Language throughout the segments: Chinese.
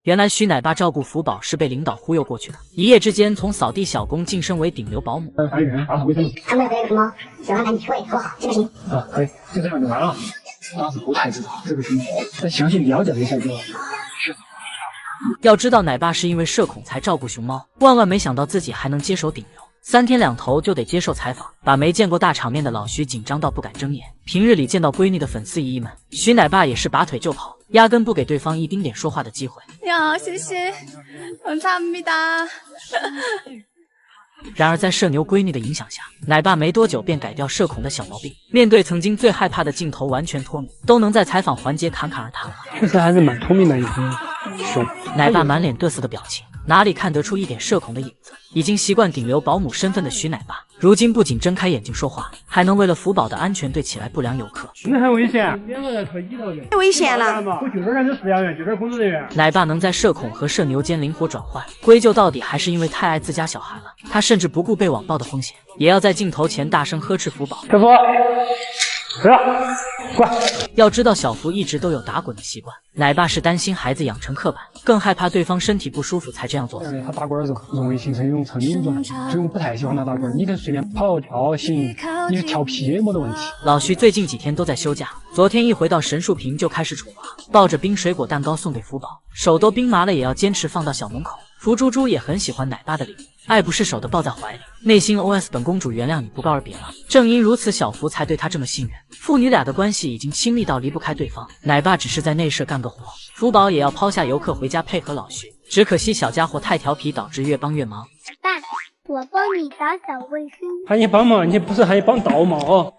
原来徐奶爸照顾福宝是被领导忽悠过去的，一夜之间从扫地小工晋升为顶流保姆。安全打扫卫生。他们可以什么？喜欢赶紧去位，说好，行不行？啊，可以，就这样就完了。当时不太知道这个情况，但详细了解了一下就。要知道奶爸是因为社恐才照顾熊猫，万万没想到自己还能接手顶流。3天2头就得接受采访，把没见过大场面的老徐紧张到不敢睁眼。平日里见到闺女的粉丝姨姨们，徐奶爸也是拔腿就跑，压根不给对方一丁点说话的机会。呀，谢谢，감사합니다。然而在社牛闺女的影响下，奶爸没多久便改掉社恐的小毛病，面对曾经最害怕的镜头完全脱敏，都能在采访环节侃侃而谈了。确实还是蛮聪明的一个熊。奶爸满脸嘚瑟的表情，哪里看得出一点社恐的影子？已经习惯顶流保姆身份的徐奶爸，如今不仅睁开眼睛说话，还能为了福宝的安全对起来不良游客。那很危险，太危险了！我就是干这饲养员，就是工作人员。奶爸能在社恐和社牛间灵活转换，归咎到底还是因为太爱自家小孩了。他甚至不顾被网暴的风险，也要在镜头前大声呵斥福宝。小福，是，乖。要知道小福一直都有打滚的习惯，奶爸是担心孩子养成刻板，更害怕对方身体不舒服才这样做。他打滚的时候容易形成一种成瘾状态，所以我不太喜欢他打滚。你跟随便跑跳行，你是调皮也没得问题。老徐最近几天都在休假，昨天一回到神树坪就开始处罚，抱着冰水果蛋糕送给福宝，手都冰麻了也要坚持放到小门口。福猪猪也很喜欢奶爸的礼物，爱不释手的抱在怀里，内心 OS 本公主原谅你不告而别了。正因如此，小福才对他这么信任，父女俩的关系已经亲密到离不开对方。奶爸只是在内设干个活，福宝也要抛下游客回家配合老徐，只可惜小家伙太调皮，导致越帮越忙。爸，我帮你打扫卫生。喊你帮忙，你不是还帮倒吗？哦。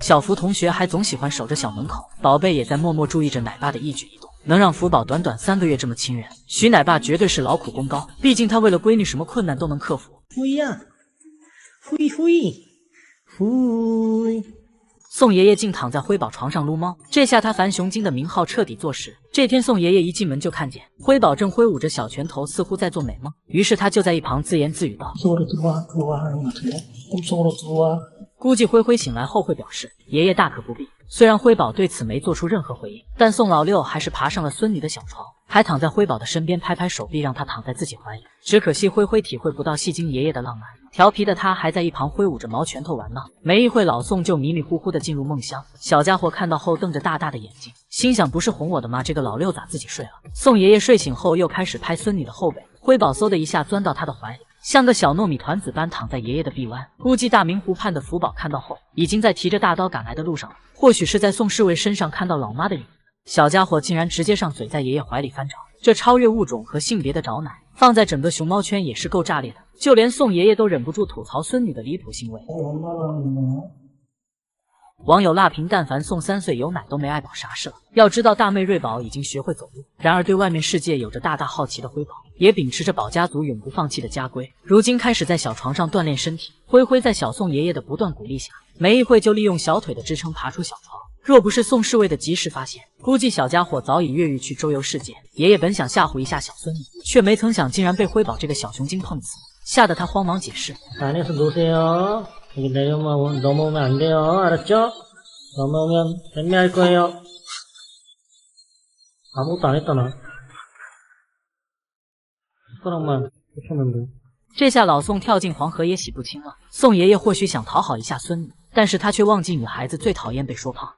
小福同学还总喜欢守着小门口，宝贝也在默默注意着奶爸的一举一动。能让福宝短短3个月这么亲人，徐奶爸绝对是劳苦功高。毕竟他为了闺女什么困难都能克服。灰呀，灰。宋爷爷竟躺在辉宝床上撸猫，这下他樊雄金的名号彻底坐实。这天宋爷爷一进门就看见辉宝正挥舞着小拳头，似乎在做美梦。于是他就在一旁自言自语道：估计灰灰醒来后会表示爷爷大可不必。虽然辉宝对此没做出任何回应，但宋老六还是爬上了孙女的小床，还躺在辉宝的身边拍拍手臂，让他躺在自己怀里。只可惜灰灰体会不到戏精爷爷的浪漫，调皮的他还在一旁挥舞着毛拳头玩闹。没一会，老宋就迷迷糊糊的进入梦乡。小家伙看到后瞪着大大的眼睛，心想不是哄我的吗？这个老六咋自己睡了？宋爷爷睡醒后又开始拍孙女的后背，辉宝嗖的一下钻到他的怀里，像个小糯米团子般躺在爷爷的臂弯。估计大明湖畔的福宝看到后，已经在提着大刀赶来的路上了。或许是在宋侍卫身上看到老妈的影子，小家伙竟然直接上嘴在爷爷怀里翻找。这超越物种和性别的找奶，放在整个熊猫圈也是够炸裂的。就连宋爷爷都忍不住吐槽孙女的离谱行为。网友辣评：但凡宋3岁有奶都没爱宝啥事了。要知道大妹瑞宝已经学会走路。然而对外面世界有着大大好奇的辉宝，也秉持着宝家族永不放弃的家规，如今开始在小床上锻炼身体。灰灰在小宋爷爷的不断鼓励下，没一会就利用小腿的支撑爬出小床。若不是宋侍卫的及时发现，估计小家伙早已越狱去周游世界。爷爷本想吓唬一下小孙女，却没曾想竟然被辉宝这个小熊精碰瓷，吓得他慌忙解释。这下老宋跳进黄河也洗不清了。宋爷爷或许想讨好一下孙女，但是他却忘记女孩子最讨厌被说胖。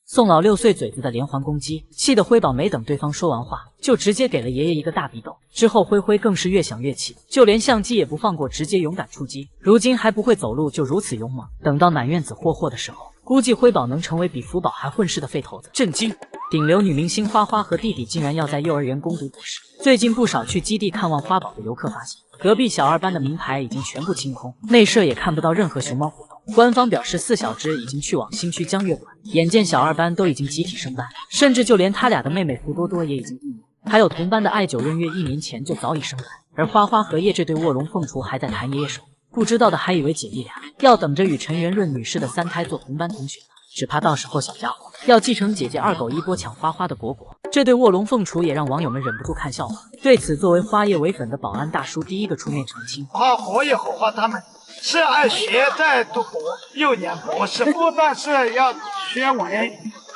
宋老6岁嘴子的连环攻击，气得辉宝没等对方说完话，就直接给了爷爷一个大逼斗。之后灰灰更是越想越气，就连相机也不放过，直接勇敢出击。如今还不会走路就如此勇猛，等到满院子霍霍的时候，估计辉宝能成为比福宝还混世的废头子。震惊！顶流女明星花花和弟弟竟然要在幼儿园攻读博士。最近不少去基地看望花宝的游客发现，隔壁小2班的名牌已经全部清空，内设也看不到任何熊猫活动。官方表示4小只已经去往新区江月馆，眼见小2班都已经集体升班，甚至就连他俩的妹妹福多多也已经毕业，还有同班的爱九润月1年前就早已升班，而花花和叶这对卧龙凤雏还在谈爷爷手。不知道的还以为姐弟俩要等着与陈圆润女士的3胎做同班同学呢，只怕到时候小家伙要继承姐姐2狗1波抢花花的果果。这对卧龙凤雏也让网友们忍不住看笑话。对此，作为花叶唯粉的保安大叔第一个出面澄清：可以合法他们是按学在读6年博士，不但是要学文，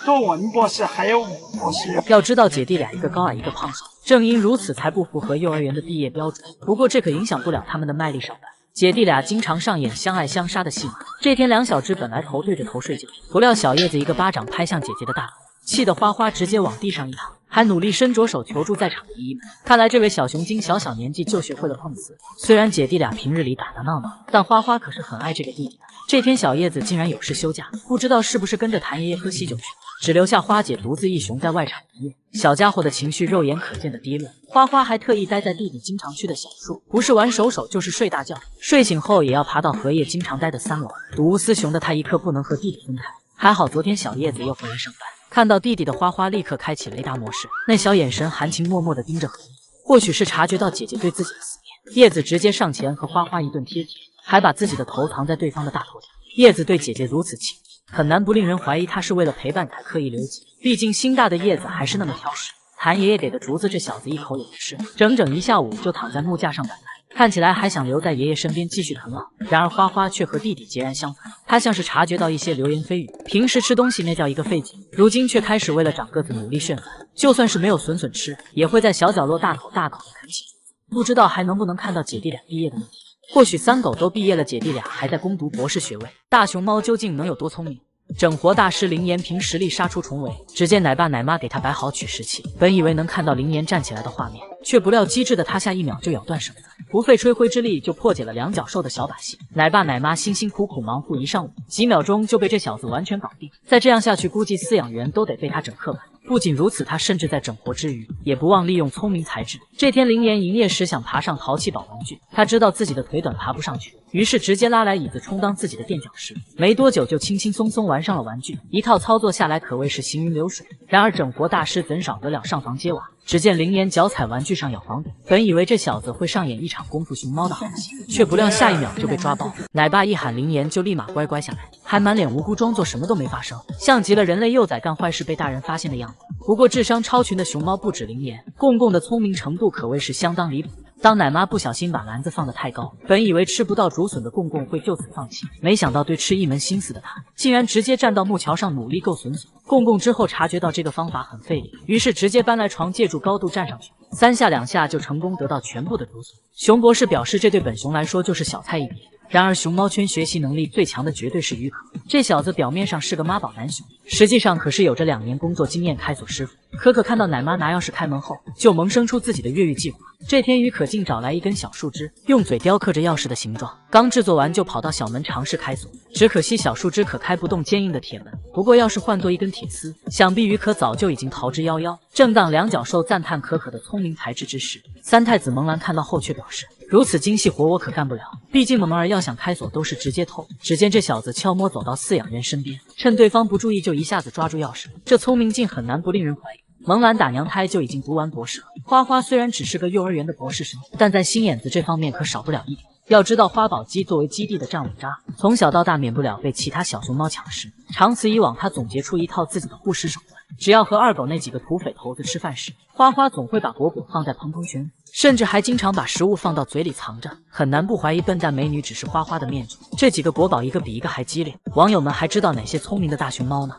读文博士，还有武博士。要知道姐弟俩一个高矮一个胖瘦，正因如此才不符合幼儿园的毕业标准。不过这可影响不了他们的卖力上班。姐弟俩经常上演相爱相杀的戏码。这天，梁小芝本来头对着头睡觉，不料小叶子一个巴掌拍向姐姐的大头，气得花花直接往地上一躺，还努力伸着手求助在场的姨姨们。看来这位小熊精小年纪就学会了碰瓷。虽然姐弟俩平日里打打闹闹，但花花可是很爱这个弟弟的。这天小叶子竟然有事休假，不知道是不是跟着谭爷爷喝喜酒去了，只留下花姐独自一熊在外场营业。小家伙的情绪肉眼可见的低落，花花还特意待在弟弟经常去的小树，不是玩手手就是睡大觉，睡醒后也要爬到荷叶经常待的3楼。睹物思熊的他一刻不能和弟弟分开。还好昨天小叶子又回来上班，看到弟弟的花花立刻开启雷达模式，那小眼神含情脉脉地盯着荷叶，或许是察觉到姐姐对自己的思念，叶子直接上前和花花一顿贴贴，还把自己的头藏在对方的大头上。叶子对姐姐如此亲密，很难不令人怀疑她是为了陪伴才刻意留级，毕竟心大的叶子还是那么挑食。谭爷爷给的竹子这小子一口也不吃，整整1下午就躺在木架上摆烂，看起来还想留在爷爷身边继续啃老。然而花花却和弟弟截然相反，他像是察觉到一些流言蜚语，平时吃东西那叫一个费劲，如今却开始为了长个子努力炫富，就算是没有笋吃，也会在小角落大口大口的啃起。不知道还能不能看到姐弟俩毕业的那天。或许3狗都毕业了，姐弟俩还在攻读博士学位。大熊猫究竟能有多聪明？整活大师林岩凭实力杀出重围，只见奶爸奶妈给他摆好取食器，本以为能看到林岩站起来的画面，却不料机智的他下1秒就咬断绳子，不费吹灰之力就破解了两脚兽的小把戏。奶爸奶妈辛辛苦苦忙活1上午，几秒钟就被这小子完全搞定。再这样下去，估计饲养员都得被他整刻板。不仅如此，他甚至在整活之余，也不忘利用聪明才智。这天林岩营业时想爬上淘气堡玩具，他知道自己的腿短爬不上去，于是直接拉来椅子充当自己的垫脚石，没多久就轻轻松松玩上了玩具。一套操作下来可谓是行云流水。然而整活大师怎少得了上房揭瓦？只见林岩脚踩玩具上咬房顶，本以为这小子会上演一场功夫熊猫的好戏，却不料下1秒就被抓包。奶爸一喊林岩就立马乖乖下来，还满脸无辜装作什么都没发生，像极了人类幼崽干坏事被大人发现的样子。不过智商超群的熊猫不止林岩，共共的聪明程度可谓是相当离谱。当奶妈不小心把篮子放得太高，本以为吃不到竹笋的共共会就此放弃，没想到对吃一门心思的他，竟然直接站到木桥上努力够笋笋。共共之后察觉到这个方法很费力，于是直接搬来床，借助高度站上去，3下2下就成功得到全部的竹笋。熊博士表示，这对本熊来说就是小菜一碟。然而熊猫圈学习能力最强的绝对是于可，这小子表面上是个妈宝男熊，实际上可是有着2年工作经验开锁师傅。可看到奶妈拿钥匙开门后，就萌生出自己的越狱计划。这天于可竟找来一根小树枝，用嘴雕刻着钥匙的形状，刚制作完就跑到小门尝试开锁，只可惜小树枝可开不动坚硬的铁门。不过要是换做一根铁丝，想必于可早就已经逃之夭夭。正当两脚兽赞叹可可的聪明才智之时，三太子萌兰看到后却表示，如此精细活我可干不了，毕竟萌儿要想开锁都是直接偷。只见这小子悄摸走到饲养员身边，趁对方不注意就一下子抓住钥匙，这聪明劲很难不令人怀疑。萌兰打娘胎就已经读完博士了，花花虽然只是个幼儿园的博士生，但在心眼子这方面可少不了一点。要知道花宝鸡作为基地的战五渣，从小到大免不了被其他小熊猫抢食，长此以往，他总结出一套自己的护食手段。只要和二狗那几个土匪头子吃饭时，花花总会把果果放在蓬蓬圈，甚至还经常把食物放到嘴里藏着，很难不怀疑笨蛋美女只是花花的面具。这几个国宝一个比一个还激烈，网友们还知道哪些聪明的大熊猫呢？